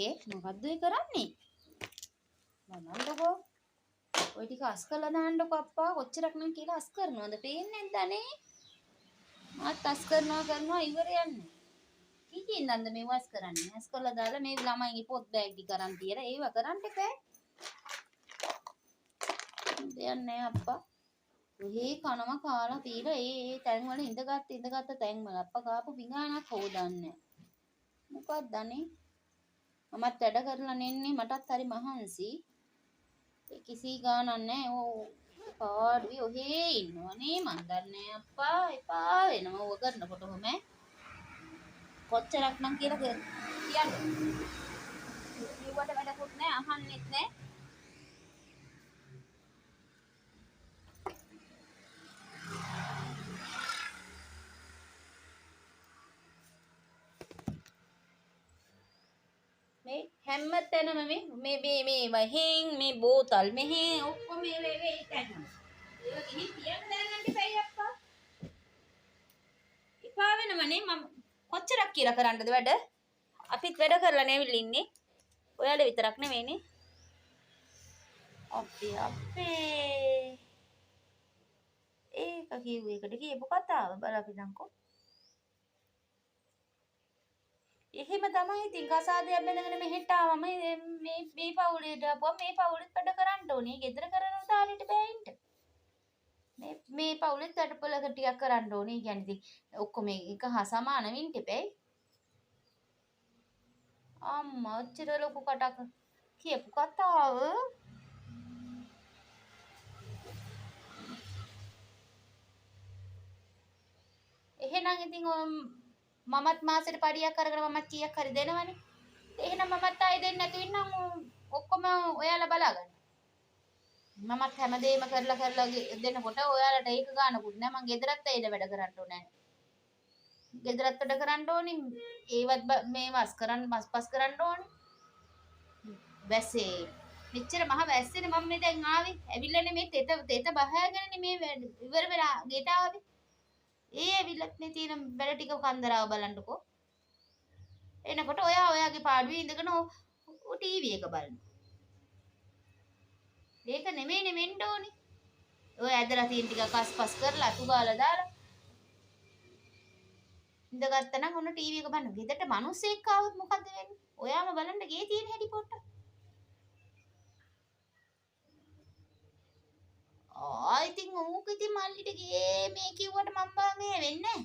එක්කේ මොකද්ද ඒ කරන්නේ? බලන්නකෝ. ඔය ටික අස් කරලා දාන්නකෝ අප්පා. කොච්චරක් නම් කියලා අස් කරනවද? පේන්නේ නැද්ද අනේ? මාත් අස් කරනවා ඉවර යන්නේ. කීකින්දන්ද මේ වස් කරන්නේ? අස් කරලා දාලා මේ ළමයිගේ පොත් බෑග් ටික අරන් තියලා ඒව කරන්න එපා. දෙයක් නෑ අප්පා. ඔහේ කනවා කාලා පීලා ඒ තැන් වල ඉඳගත්ත තැන් වල අප්පා කාපු පිඟානක් හොදන්නේ. මොකක්ද අනේ? මමත් වැඩ කරලා නෙන්නේ මටත් හරි මහන්සි. ඒ කිසි ගානක් නෑ. ඕ පාඩුවේ ඔහේ ඉන්නවනේ මන් දන්නේ අප්පා එපා වෙනවා ඕක කරනකොට ඔහොම කොච්චරක් නම් කියලා කියන්නේ. කිව්වට වැඩකුත් නෑ අහන්නෙත් නෑ. මේ හැමතැනම මේ වහින් මේ බෝතල් මෙහි ඔක්කොම මේ තැන්වල. ඒක ගිහින් තියන්න දැනගන්න ඉපැයි අප්පා. ඉපා වෙනවනේ මම කොච්චරක් කියලා කරන්නද වැඩ? අපිත් වැඩ කරලා නෙවිල ඉන්නේ. ඔයාලා විතරක් නෙවෙයිනේ. අපේ ඒක කිව්ව එකට කියපු කතාව බලපිටන්කෝ. එහෙම තමයි ඉතින් කසාදයක් බැඳගෙන මෙහෙට ආවම මේ පවුලේට ආපුවම මේ පවුලෙත් වැඩ කරන්න ඕනේ. ගෙදර කරන තාලෙට බෑ ඉන්න. මේ පවුලෙත් වැඩපොලක ටිකක් කරන්න ඕනේ. කියන්නේ ඉතින් ඔක්කොම එක හා සමාන වෙන්න එපැයි. අම්මා ඔච්චර ලොකු කටක් කියපු කතාව. එහෙනම් ඉතින් මමත් මාසෙට පඩියක් අරගෙන මමත් කීයක් හරි දෙනවනේ. එහෙනම් මමත් ආයෙ දෙන්න නැතුව ඉන්නම් ඔක්කොම ඔයාලා බලාගන්න. මමත් හැමදේම කරලා දෙනකොට ඔයාලට ඒක ගානකුත් නෑ. මං ගෙදරත් ඇවිල්ලා වැඩ කරන්න ඕනේ. ගෙදරත් වැඩ කරන්න ඕනේ. ඒවත් මේ මස්පස් කරන්න ඕනේ. වැස්සේ මෙච්චර මහ වැස්සේනේ මම මේ දැන් ආවේ. ඇවිල්ලානේ මේ තෙත බහයාගෙනනේ මේ ඉවර වෙලා ගෙට ආවේ. ඒ ඇවිල්ලත් මේ තියෙන වැඩ ටික කන්දරාව බලන්නකෝ. එනකොට ඔයාගේ පාඩුවේ ඉඳගෙන ටීවී එක බලනවා. ඒක නෙමෙයිනේ වෙන්න ඕනේ. ඔය ඇදලා තියෙන ටික කස්පස් කරලා අතු ගාලා දාලා ඉඳගත්තා නම් ඔන්න ටීවී එක බලන්න. ගෙදරට මිනිස්සෙක් ආවොත් මොකද වෙන්නේ? ඔයාම බලන්න ගේ තියෙන හැටි පොට්ට. ඉතින් ඌක ඉතින් මල්ලිට ගේ මේ කිව්වට මම බා මේ වෙන්නේ නැහැ.